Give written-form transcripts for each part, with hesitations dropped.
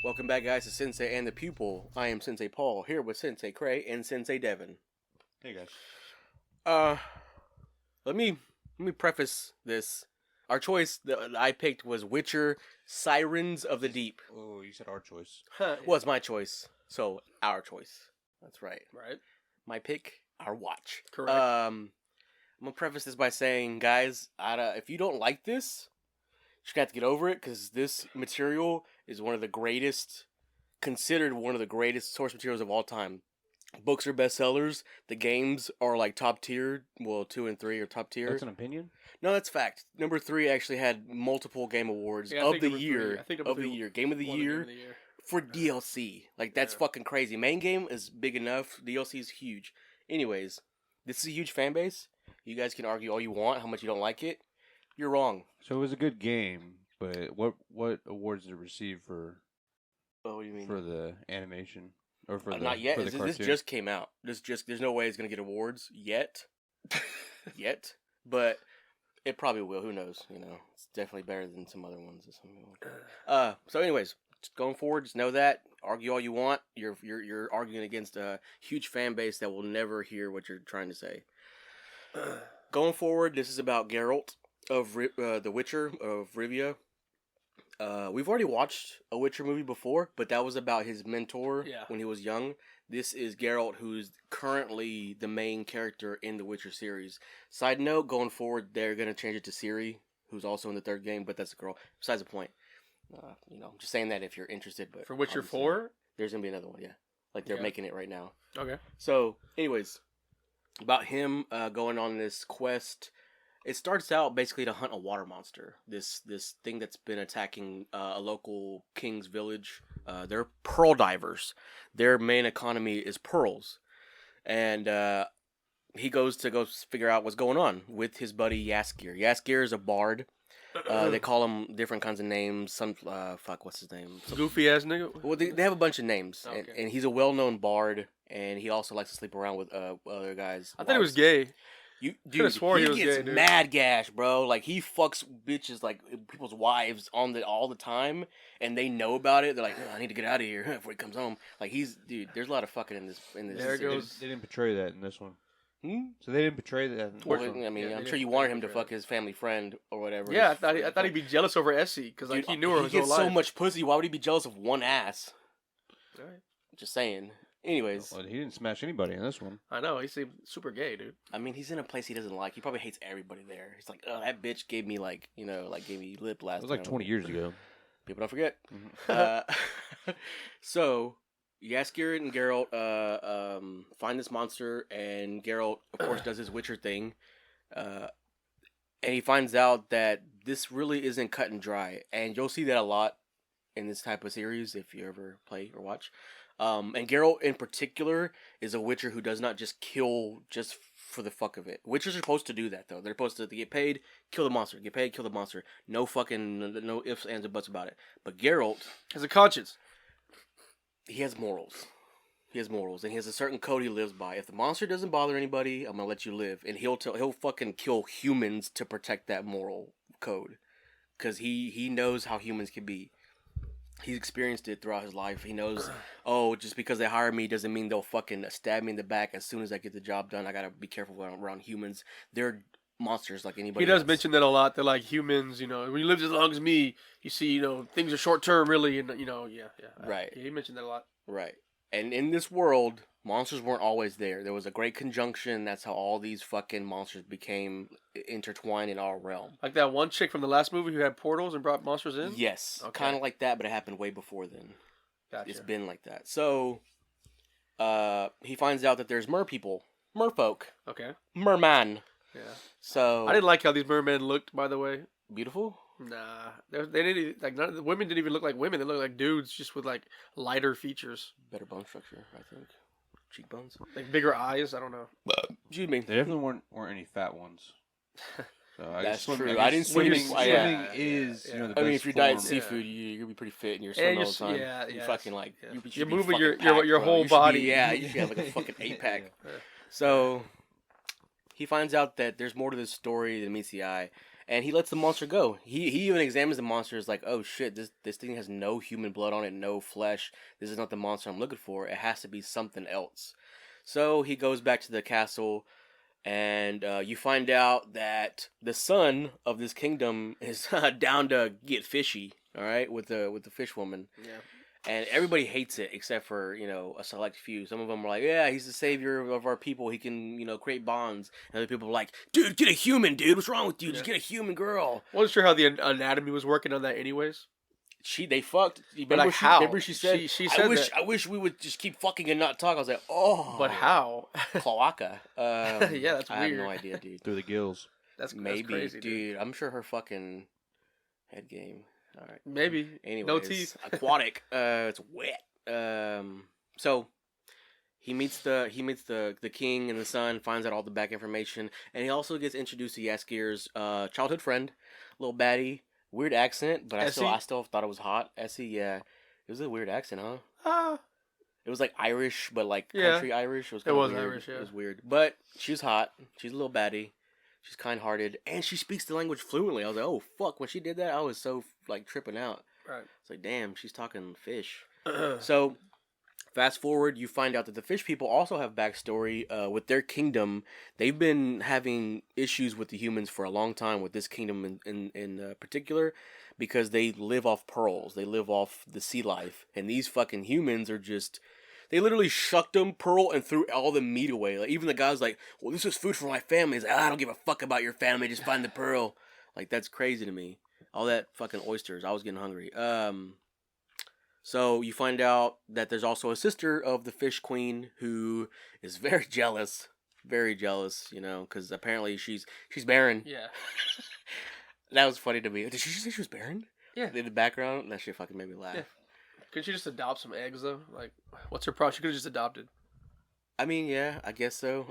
Welcome back, guys, to Sensei and the Pupil. I am Sensei Paul, here with Sensei Cray and Sensei Devin. Hey, guys. Let me preface this. Our choice that I picked was Witcher, Sirens of the Deep. Oh, you said our choice. Was my choice, so our choice. That's right. Right. My pick, our watch. Correct. I'm gonna preface this by saying, guys, if you don't like this, you're gonna have to get over it because this material is considered one of the greatest source materials of all time. Books are bestsellers. The games are like top tier. Well, 2 and 3 are top tier. That's an opinion? No, that's fact. Number 3 actually had multiple game awards of the year. Game of the year for DLC. Like, that's fucking crazy. Main game is big enough. DLC is huge. Anyways, this is a huge fan base. You guys can argue all you want how much you don't like it. You're wrong. So it was a good game, but what awards did it receive for? Oh, what do you mean? For the animation or for the not yet. For the This just came out. There's no way it's gonna get awards yet. But it probably will. Who knows? You know, it's definitely better than some other ones. So anyways, going forward, just know that. Argue all you want. You're arguing against a huge fan base that will never hear what you're trying to say. Going forward, this is about Geralt of The Witcher of Rivia. We've already watched a Witcher movie before, but that was about his mentor when he was young. This is Geralt, who's currently the main character in the Witcher series. Side note, going forward, they're going to change it to Ciri, who's also in the third game, but that's a girl. Besides the point. I'm just saying that if you're interested. But for Witcher 4? There's going to be another one, yeah. Like, they're making it right now. Okay. So, anyways, about him going on this quest. It starts out basically to hunt a water monster. This thing that's been attacking a local king's village. They're pearl divers. Their main economy is pearls. And he goes to figure out what's going on with his buddy Jaskier. Jaskier is a bard. They call him different kinds of names. What's his name? Goofy ass nigga? Well, they have a bunch of names. Okay. And he's a well-known bard. And he also likes to sleep around with other guys. I thought he was gay. Dude, he gets gay, mad gash, bro. Like, he fucks bitches, like, people's wives all the time, and they know about it. They're like, I need to get out of here before he comes home. Like, there's a lot of fucking in this. There it goes. They didn't portray that in this one. So they didn't portray that in this one. I mean, I'm sure you wanted him to fuck his family friend or whatever. Yeah, I thought he'd be jealous over Essie, because, like, he knew her his whole life. He gets so much pussy, why would he be jealous of one ass? All right. Just saying. Anyways. Well, he didn't smash anybody in this one. I know, he seemed super gay, dude. I mean, he's in a place he doesn't like. He probably hates everybody there. He's like, oh, that bitch gave me, gave me lip last time. It was like 20 years ago. People don't forget. So, Jaskier and Geralt find this monster, and Geralt, of course, does his Witcher thing. And he finds out that this really isn't cut and dry. And you'll see that a lot in this type of series if you ever play or watch. And Geralt in particular is a Witcher who does not just kill just for the fuck of it. Witchers are supposed to do that, though. They're supposed to get paid, kill the monster. Get paid, kill the monster. No ifs, ands, or buts about it. But Geralt has a conscience. He has morals. And he has a certain code he lives by. If the monster doesn't bother anybody, I'm gonna let you live. And he'll fucking kill humans to protect that moral code. Because he knows how humans can be. He's experienced it throughout his life. He knows, just because they hire me doesn't mean they'll fucking stab me in the back as soon as I get the job done. I gotta be careful around humans. They're monsters like anybody else. He does mention that a lot. They're like humans, when you live as long as me, you see, things are short term, really, and Right. He mentioned that a lot. Right. And in this world, monsters weren't always there. There was a great conjunction. That's how all these fucking monsters became intertwined in our realm. Like that one chick from the last movie who had portals and brought monsters in? Yes. Okay. Kind of like that, but it happened way before then. Gotcha. It's been like that. So, he finds out that there's merfolk. Okay. Merman. Yeah. So I didn't like how these mermen looked, by the way. Beautiful? Nah, they didn't the women didn't even look like women. They looked like dudes, just with like lighter features. Better bone structure, I think. Cheekbones, like bigger eyes. I don't know. Excuse me. There definitely weren't any fat ones. So that's true. I didn't see swimming is the best if you're diet seafood, you're gonna be pretty fit and you're swimming all the time. Yeah, you fucking like you're moving your whole body. You should have like a fucking 8-pack. So he finds out that there's more to this story than meets the eye. and he lets the monster go. He even examines the monster. Is like, oh shit, this thing has no human blood on it, no flesh. This is not the monster I'm looking for. It has to be something else. So he goes back to the castle, and you find out that the son of this kingdom is down to get fishy. All right, with the fish woman. Yeah. And everybody hates it except for, a select few. Some of them are like, yeah, he's the savior of our people. He can, create bonds. And other people are like, dude, get a human, dude. What's wrong with you? Just get a human girl. Wasn't sure how the anatomy was working on that anyways. They fucked. But like how? Remember she said, she said I wish we would just keep fucking and not talk. I was like, oh. But how? Cloaca. Yeah, that's I weird. have no idea, dude. Through the gills. That's Maybe, crazy, dude. I'm sure her fucking head game. All right. Maybe. Anyways, No teeth. Aquatic. It's wet. So he meets the king and the son, finds out all the back information, and he also gets introduced to Yaskir's childhood friend, little baddie, weird accent, but I still thought it was hot. Essie, yeah, it was a weird accent, huh? It was like Irish, but like country Irish. It was weird. Irish, yeah. It was weird, but she's hot. She's a little baddie. She's kind-hearted, and she speaks the language fluently. I was like, oh, fuck. When she did that, I was so, like, tripping out. Right. It's like, damn, she's talking fish. So, fast forward, you find out that the fish people also have backstory with their kingdom. They've been having issues with the humans for a long time, with this kingdom in particular, because they live off pearls. They live off the sea life. And these fucking humans are just... They literally shucked them, pearl, and threw all the meat away. Like, even the guy's like, well, this is food for my family. He's like, I don't give a fuck about your family. Just find the pearl. Like, that's crazy to me. All that fucking oysters. I was getting hungry. So you find out that there's also a sister of the fish queen who is very jealous. Very jealous, because apparently she's barren. Yeah. That was funny to me. Did she say she was barren? Yeah. In the background? That shit fucking made me laugh. Yeah. Couldn't she just adopt some eggs, though? Like, what's her problem? She could have just adopted. I mean, yeah, I guess so.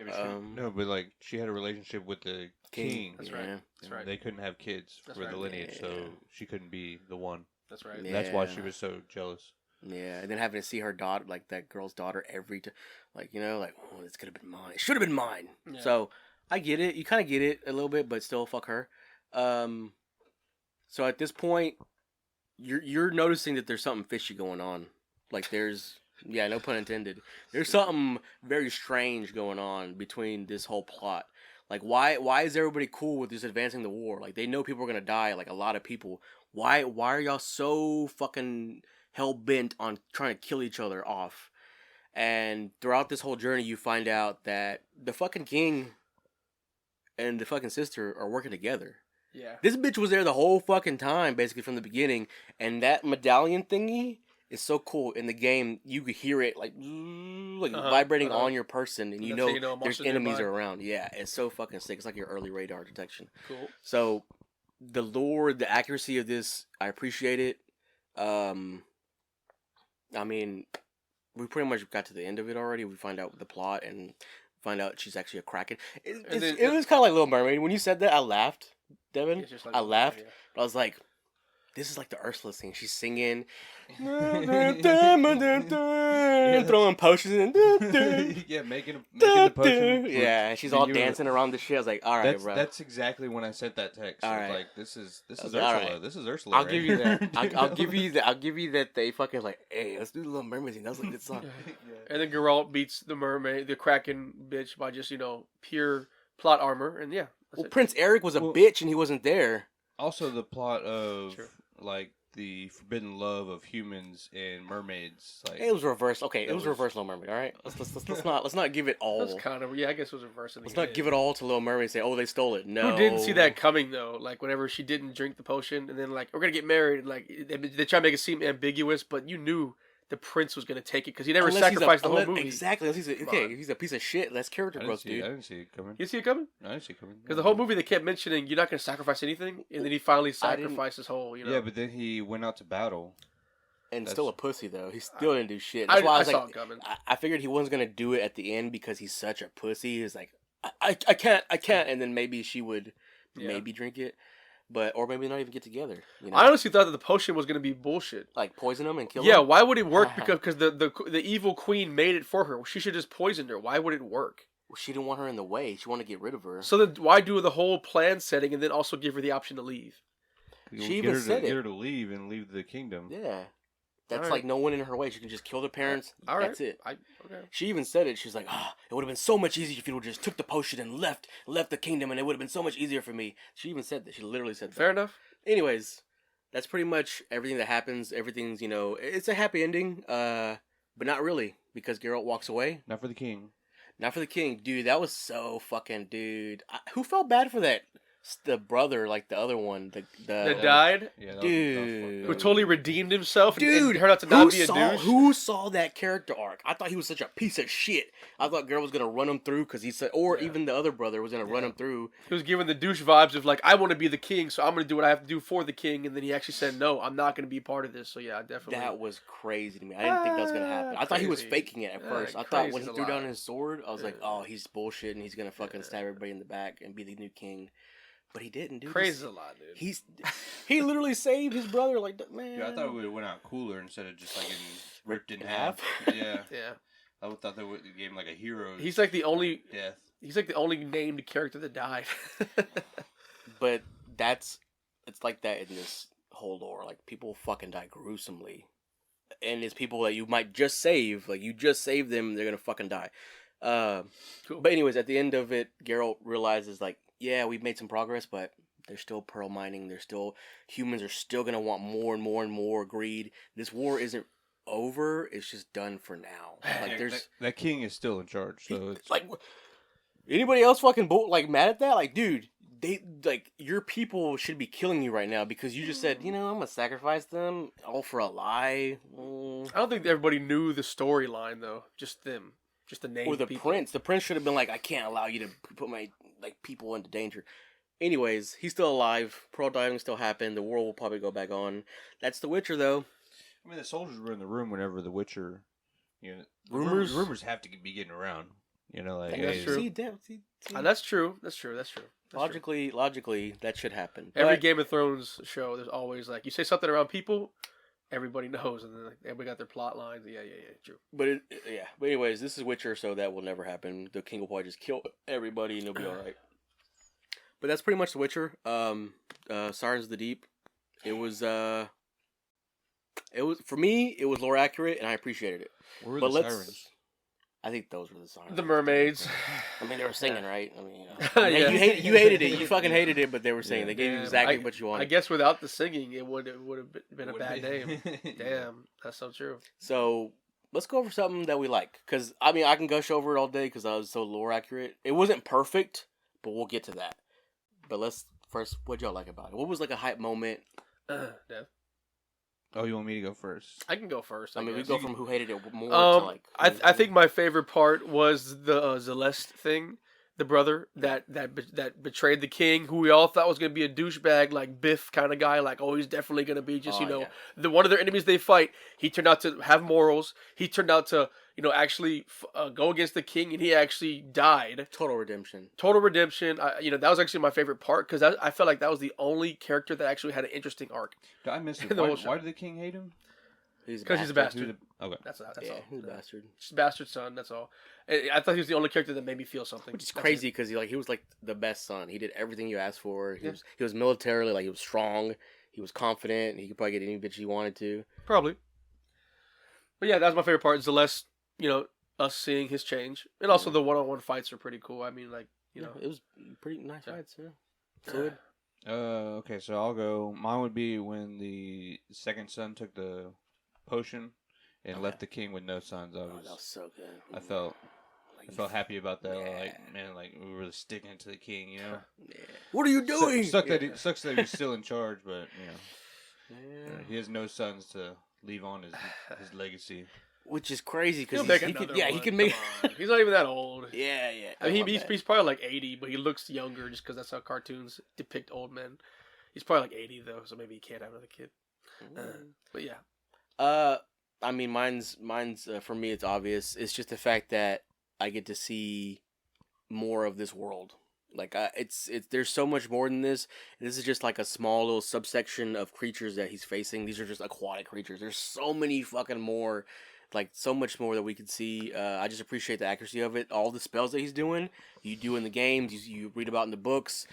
No, but like she had a relationship with the king. That's yeah. right. That's right. They couldn't have kids That's for right. the lineage, so Yeah. she couldn't be the one. That's right. Yeah. That's why she was so jealous. Yeah, and then having to see her daughter, like that girl's daughter, every time, like, oh, this could have been mine. It should have been mine. Yeah. So, I get it. You kind of get it a little bit, but still, fuck her. So at this point, you're noticing that there's something fishy going on. Like, there's, yeah, no pun intended. There's something very strange going on between this whole plot. Like, why is everybody cool with this advancing the war? Like, they know people are gonna die, like a lot of people. Why are y'all so fucking hell-bent on trying to kill each other off? And throughout this whole journey, you find out that the fucking king and the fucking sister are working together. Yeah. This bitch was there the whole fucking time, basically from the beginning, and that medallion thingy is so cool. In the game, you could hear it like vibrating on your person, and That's how there's monsters enemies nearby. are around. Yeah, it's so fucking sick. It's like your early radar detection. Cool. So, the lore, the accuracy of this, I appreciate it. I mean, we pretty much got to the end of it already. We find out the plot and find out she's actually a kraken. It was kind of like Little Mermaid. When you said that, I laughed, Devin. It's just like I Little laughed, Mermaid, but I was like, this is like the Ursula thing. She's singing, throwing potions in. Yeah, making the potion. Yeah, and she's the all universe. dancing around the shit. I was like, all right, bro. That's exactly when I sent that text. All I was right. like, this is was Ursula. like, all right. This is Ursula. I'll right give you here. that. I'll give you that. I'll give you that. They fucking like, hey, let's do the Little Mermaid thing. That was like a good song. And then Geralt beats the mermaid, the Kraken bitch, by just pure plot armor, and yeah. That's Well, it. Prince Eric was a bitch and he wasn't there. Also, the plot of Sure. like the forbidden love of humans and mermaids. Like, It was reversed. Okay, it That was was- reverse Little Mermaid. All right, let's not give it all. That's kind of I guess it was reverse. Let's not give it all to Little Mermaid and say, oh, they stole it. No. Who didn't see that coming though? Like whenever she didn't drink the potion, and then like we're gonna get married, and like they try to make it seem ambiguous, but you knew the prince was gonna take it because he never Unless he's sacrificed the whole unless- movie. Exactly. Unless he's Come okay. on. He's a piece of shit. That's character I didn't growth, see it. I dude. didn't see it coming. You see it coming? I didn't see it coming. Because the whole movie they kept mentioning you're not gonna sacrifice anything, and then he finally I didn't- sacrificed his whole. Yeah, but then he went out to battle. And That's- still a pussy though. He still didn't do shit. I That's why I was saw like, it coming. I figured he wasn't gonna do it at the end because he's such a pussy. He's like, I can't, and then maybe she would maybe drink it, but or maybe not even get together. I honestly thought that the potion was gonna be bullshit. Like poison him and kill Yeah, him. why would it work? Because the evil queen made it for her. She should just poisoned her. Why would it work? She didn't want her in the way. She wanted to get rid of her. So then, why do the whole plan setting and then also give her the option to leave? She even said it. Get her to leave and leave the kingdom. Yeah. That's All like right. no one in her way. She can just kill their parents. All right. That's it. Okay. She even said it. She's like, it would have been so much easier if you would have just took the potion and left the kingdom, and it would have been so much easier for me. She even said that. She literally said that. Fair enough. Anyways, that's pretty much everything that happens. Everything's, it's a happy ending, but not really, because Geralt walks away. Not for the king. Not for the king. Dude, that was so fucking, dude. Who felt bad for that? The brother, like the other one. That died? Yeah, Dude. Who totally redeemed himself and Dude, turned out to not be a douche? Who saw that character arc? I thought he was such a piece of shit. I thought Girl was gonna run him through because he said, or even the other brother was gonna run him through. He was giving the douche vibes of like, I want to be the king, so I'm going to do what I have to do for the king. And then he actually said, no, I'm not going to be part of this. So yeah, definitely. That was crazy to me. I didn't think that was gonna happen. I thought he was Crazy. faking it at first. I thought Crazy's when he a threw down lie. his sword, I was like, oh, he's bullshit and he's gonna fucking stab everybody in the back and be the new king. But he didn't, dude. Crazy a lot, dude. He literally saved his brother. Like, man. Dude, I thought it would have went out cooler instead of just like getting ripped in In half. half? Yeah. Yeah. I thought they would gave him like a hero. He's like the only death. named character that died. But it's like that in this whole lore. Like, people fucking die gruesomely. And it's people that you might just save. Like, you just save them, they're gonna fucking die. Cool. But anyways, at the end of it, Geralt realizes, like, yeah, we've made some progress, but there's still pearl mining. Humans are still gonna want more and more and more greed. This war isn't over. It's just done for now. Like, there's that king is still in charge. So it's like, anybody else fucking mad at that? Like, dude, your people should be killing you right now because you just said, I'm gonna sacrifice them all for a lie. I don't think everybody knew the storyline though. Just them. Just the name. Or the people. prince. The prince should have been like, I can't allow you to put my people into danger. Anyways, he's still alive. Pearl diving still happened. The war will probably go back on. That's The Witcher, though. I mean, the soldiers were in the room whenever the Witcher. Rumors have to be getting around. Like That's hey, true. See. That's true. That's true. Logically, that should happen. Every But- Game of Thrones show, there's always like you say something around people, everybody knows, and then like, everybody got their plot lines. Yeah, true. But But anyways, this is Witcher, so that will never happen. The king will probably just kill everybody, and it'll be all right. But that's pretty much The Witcher. Sirens of the Deep. It was for me. It was lore accurate, and I appreciated it. where were But the sirens? I think those were the sirens. The mermaids. I mean, they were singing, right? I mean, Yeah. you hated it. You fucking hated it, but they were singing. They gave you Damn. exactly what you I wanted. guess without the singing, it would have been a Would've bad been- name. Yeah. Damn, that's so true. So let's go over something that we like, because I mean, I can gush over it all day because I was so lore accurate. It wasn't perfect, but we'll get to that. But let's first, what y'all like about it? What was like a hype moment? Dev. Oh, you want me to go first? I can go first. I mean, we guess. go from who hated it more to like. I think my favorite part was the Celeste thing, the brother that betrayed the king, who we all thought was gonna be a douchebag, like Biff kind of guy, like he's definitely gonna be just Oh, yeah. the one of their enemies they fight. He turned out to have morals. He turned out to actually go against the king, and he actually died. Total redemption. Total redemption. That was actually my favorite part because I felt like that was the only character that actually had an interesting arc. I missed it. The whole Why, show. why did the king hate him? Because he's a bastard. Okay. That's Yeah, all. he's a bastard. Just a bastard son. That's all. I thought he was the only character that made me feel something. Which is That's crazy it. because he was like the best son. He did everything you asked for. He Yeah. was militarily he was strong. He was confident. He could probably get any bitch he wanted to. Probably. But yeah, that was my favorite part. Celeste, us seeing his change, and also the one-on-one fights are pretty cool. I mean, It was pretty nice Yeah. fights. Yeah. Fluid. Okay, so I'll go. Mine would be when the second son took the potion and Okay. left the king with no sons. Oh, that was so good. I felt happy about that. Yeah. Like, man, like we were really sticking to the king, Yeah. What are you doing? Sucks that he's still in charge, but Yeah. he has no sons to leave on his legacy. Which is crazy He'll because make he could. another Yeah, one. he can make. Come on. He's not even that old. Yeah. I mean, love he's, that. he's probably like 80, but he looks younger just because that's how cartoons depict old men. He's probably like 80 though, so maybe he can't have another kid. But yeah. I mean, mine's for me. It's obvious. It's just the fact that I get to see more of this world. Like, it's there's so much more than this. This is just like a small little subsection of creatures that he's facing. These are just aquatic creatures. There's so many fucking more like so much more that we could see. I just appreciate the accuracy of it. All the spells that he's doing, you do in the games, you read about in the books.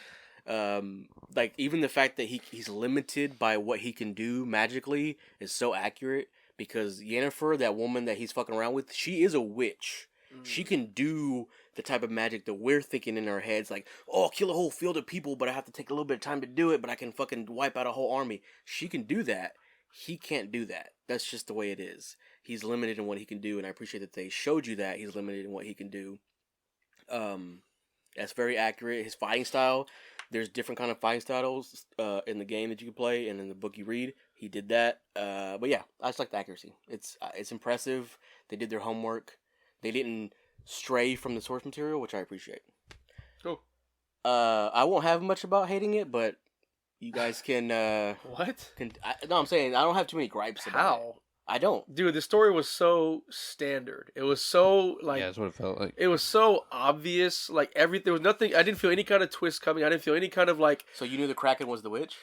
Like even the fact that he's limited by what he can do magically is so accurate because Yennefer, that woman that he's fucking around with, she is a witch. She can do the type of magic that we're thinking in our heads, like, oh, I'll kill a whole field of people, but I have to take a little bit of time to do it, but I can fucking wipe out a whole army. She can do that. He can't do that. That's just the way it is. He's limited in what he can do, and I appreciate that they showed you that he's limited in what he can do. That's very accurate. His fighting style, there's different kind of fighting styles in the game that you can play and in the book you read. He did that. But yeah, I just like the accuracy. It's impressive. They did their homework. They didn't stray from the source material, which I appreciate. Cool. I won't have much about hating it, but you guys can. What? No, I'm saying I don't have too many gripes about it. How? I don't. Dude, the story was so standard. It was so like. Yeah, that's what it felt like. It was so obvious. Like everything. There was nothing. I didn't feel any kind of twist coming. I didn't feel any kind of like. So you knew the Kraken was the witch?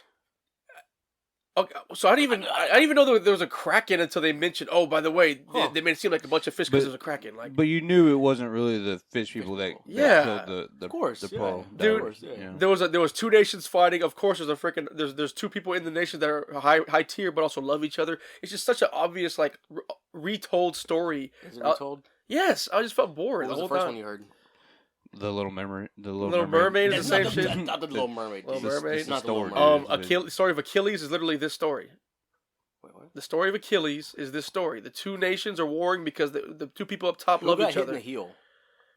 Okay, so I didn't even know there was a Kraken until they mentioned. Oh, by the way, they made it seem like a bunch of fish because there's a Kraken. Like, but you knew it wasn't really the fish people that Yeah. killed the Of course, the yeah. pearl. Dude, course, yeah. there was two nations fighting. Of course, there's a freaking there's two people in the nation that are high tier but also love each other. It's just such an obvious like retold story. Is it retold? Yes, I just felt bored What was the the whole first time. one you heard? The Little Mermaid. The Little Mermaid is the Not same shit. Not the Little Mermaid. Little This- Mermaid? this is not the Little Story. Mermaid. The story of Achilles is literally this story. Wait, what? The story of Achilles is this story. The two nations are warring because the two people up top Who love got each hit in other. the heel?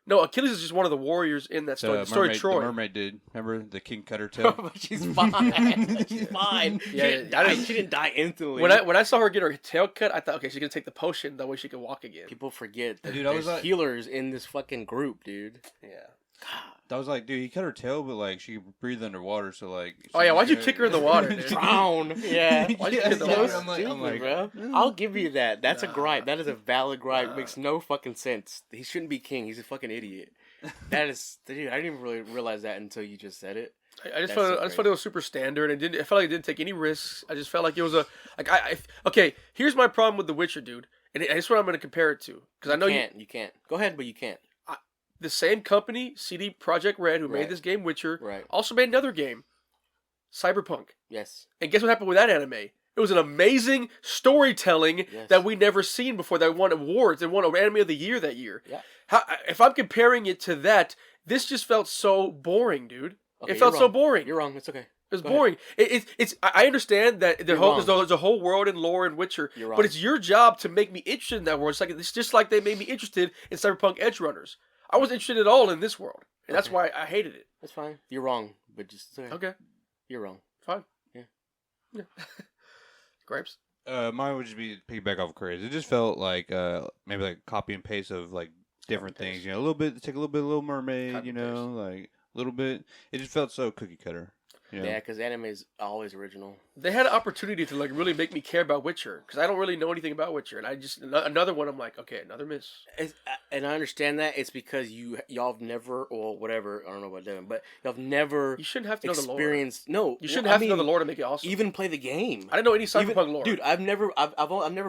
No, Achilles is just one of the warriors in that story. The story of Troy. The mermaid dude. Remember the king cut her tail? But she's fine. She's fine. Yeah, She didn't die instantly. When I saw her get her tail cut, I thought, okay, she's gonna take the potion. That way she can walk again. People forget that Dude, I was there's like- healers in this fucking group, dude. Yeah. I was like, dude, he cut her tail, but like she could breathe underwater, so like. Oh yeah, why'd you kick her in the water, dude? Drown. Yeah. Why'd you Yeah, kick her in the So water? I'm like- stupid, bro. I'll give you that. That's a Nah. gripe. That is a valid gripe. Nah. Makes no fucking sense. He shouldn't be king. He's a fucking idiot. That is, dude. I didn't even really realize that until you just said it. I just That's felt so I just felt crazy. it was super standard and I felt like it didn't take any risks. I just felt like it was a like okay. Here's my problem with The Witcher, dude, and it's what I'm gonna compare it to because I know You can't. Go ahead, but you can't. the same company, CD Projekt Red, who Right. made this game Witcher, Right. also made another game, Cyberpunk. Yes. And guess what happened with that anime? It was an amazing storytelling Yes. that we never seen before. That won awards. It won Anime of the Year that year. Yeah. If I'm comparing it to that, this just felt so boring, dude. Okay, It felt you're so wrong. boring. You're wrong. It's okay. It was Go ahead. boring. It's. I understand that You're wrong. there's a whole world in lore in Witcher, You're wrong. but it's your job to make me interested in that world. It's just like they made me interested in Cyberpunk Edge Runners. I wasn't interested at all in this world, and that's Okay. why I hated it. That's fine. You're wrong, but just it's okay. Okay, You're wrong. fine. Yeah. Yeah. Gripes. Mine would just be piggyback off of Craze. It just felt like maybe like copy and paste of like different Copy and things. paste. You know, a little bit take a little bit of Little Mermaid. Copy You and know, like a little bit. It just felt so cookie cutter. You know? Yeah, because anime is always original. They had an opportunity to like really make me care about Witcher because I don't really know anything about Witcher, and I just another one. I'm like, okay, another miss. And I understand that it's because y'all have never, or whatever. I don't know about Devin, but y'all have never You shouldn't have to know the lore. experienced. No, You shouldn't well, have I to know the mean, lore to make it awesome. Even play the game. I didn't know any Cyberpunk Even- lore, Dude, I've never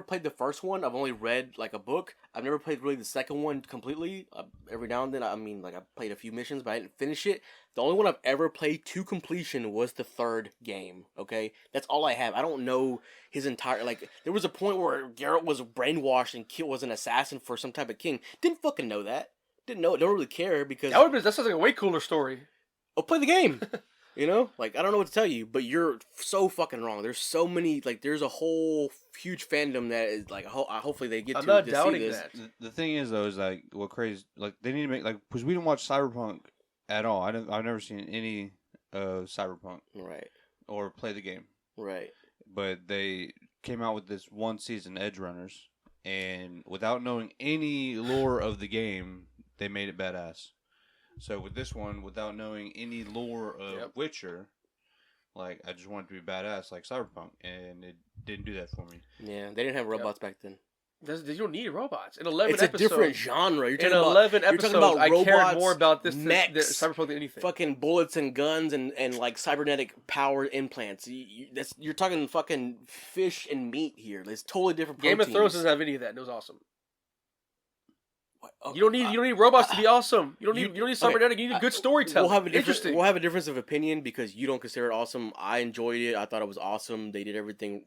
played the first one. I've only read like a book. I've never played really the second one completely. Every now and then, I mean, like I played a few missions, but I didn't finish it. The only one I've ever played to completion was the third game. Okay, that's all I have. I don't know his entire like. There was a point where Geralt was brainwashed and was an assassin for some type of king. Didn't fucking know that. Didn't know. Don't really care because that sounds like a way cooler story. oh, play the game. You know, like I don't know what to tell you, but you're so fucking wrong. There's so many, like, there's a whole huge fandom that is like, hopefully they get I'm to not see doubting this. that. The thing is though is like what Craze like they need to make like because we didn't watch Cyberpunk at all. I've never seen any Cyberpunk Right, or play the game. right. But they came out with this one season Edge Runners, and without knowing any lore of the game, they made it badass. So with this one, without knowing any lore of Yep. Witcher, like I just wanted to be badass like Cyberpunk, and it didn't do that for me. Yeah, they didn't have robots back then. You don't need robots in 11 It's a episodes. different genre. You're In talking about 11 you're episodes, talking about I cared robots, more about this mechs, than Cyberpunk than anything. fucking bullets and guns and like cybernetic power implants. You're talking fucking fish and meat here. It's totally different. Game of proteins. Thrones doesn't have any of that, and it was awesome. Oh, You don't need robots to be awesome. You don't need cybernetic. You need a good storytelling. We'll have a difference of opinion because you don't consider it awesome. I enjoyed it. I thought it was awesome. They did everything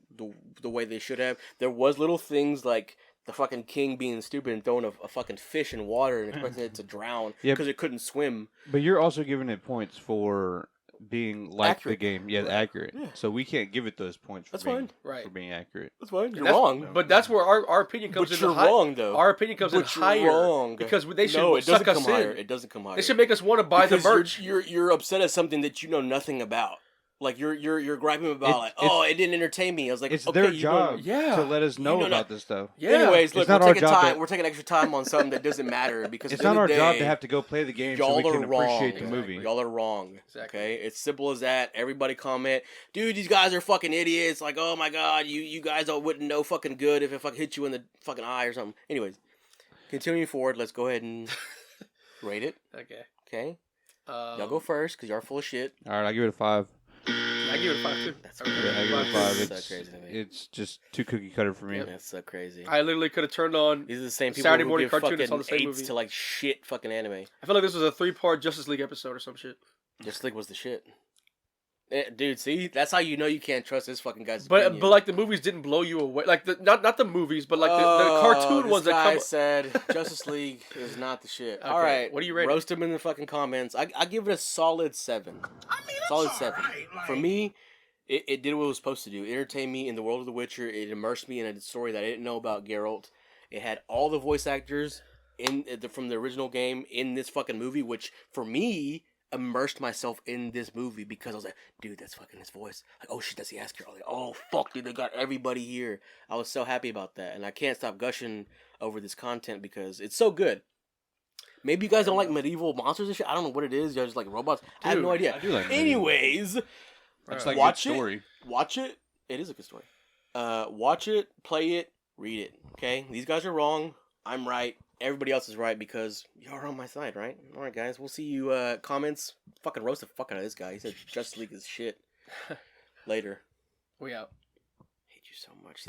the way they should have. There was little things like the fucking king being stupid and throwing a fucking fish in water and expecting it to drown because it couldn't swim. But you're also giving it points for being like Accurate. the game. Yeah, Right. accurate. Yeah. So we can't give it those points for That's being fine. Right. for being accurate. That's fine. You're That's- wrong. But that's where our opinion comes But in. you're wrong, though. Our opinion comes in But you're higher wrong. because they should No, it suck doesn't us come higher. in. It doesn't come higher. They should make us want to buy the Because merch. You're upset at something that you know nothing about. Like you're griping about it didn't entertain me. I was like, It's okay, their you job Yeah. to let us know know about that- this stuff. Yeah. Anyways, look, not our job we're taking extra time on something that doesn't matter because It's at the not our end of the job day, to have to go play the game so y'all we are can appreciate wrong. the movie. Y'all are wrong. Exactly. Okay, it's simple as that. Everybody comment, dude. These guys are fucking idiots. Like, oh my god, you guys wouldn't know fucking good if it fucking hit you in the fucking eye or something. Anyways, continuing forward, let's go ahead and rate it. Okay. Okay, y'all go first because y'all are full of shit. All right, I'll give it a 5. I give it a 5 too. That's I give Yeah, I give it a 5. That's so It's, crazy to me. it's just too cookie cutter for me. Yep. That's so crazy. I literally could have turned on. These are the same people Saturday who morning give cartoon, fucking it's all the same 8s movie. to like shit fucking anime. I feel like this was a 3-part Justice League episode or some shit. Justice League was the shit. Dude, see, that's how you know you can't trust this fucking guy's But opinion. but like the movies didn't blow you away. Like not the movies, but like the cartoon this ones that guy come. said Justice League is not the shit. Okay, All right, what do you rate it? Roast him in the fucking comments. I give it a solid 7. Solid 7. For me, it did what it was supposed to do. It entertained me in the world of The Witcher. It immersed me in a story that I didn't know about Geralt. It had all the voice actors from the original game in this fucking movie, which for me immersed myself in this movie because I was like, dude, that's fucking his voice. Like, oh shit, that's the actor. I was like, oh fuck, dude, they got everybody here. I was so happy about that, and I can't stop gushing over this content because it's so good. Maybe you guys don't like medieval monsters and shit. I don't know what it is. You guys just like robots. I have no idea. I do like medieval. Anyways, I just like watch good story. watch it. It is a good story. Watch it, play it, read it. Okay, these guys are wrong. I'm right. Everybody else is right because you're on my side, right? All right, guys. We'll see you. Comments. Fucking roast the fuck out of this guy. He said Justice League is shit. Later. We out. Hate you so much.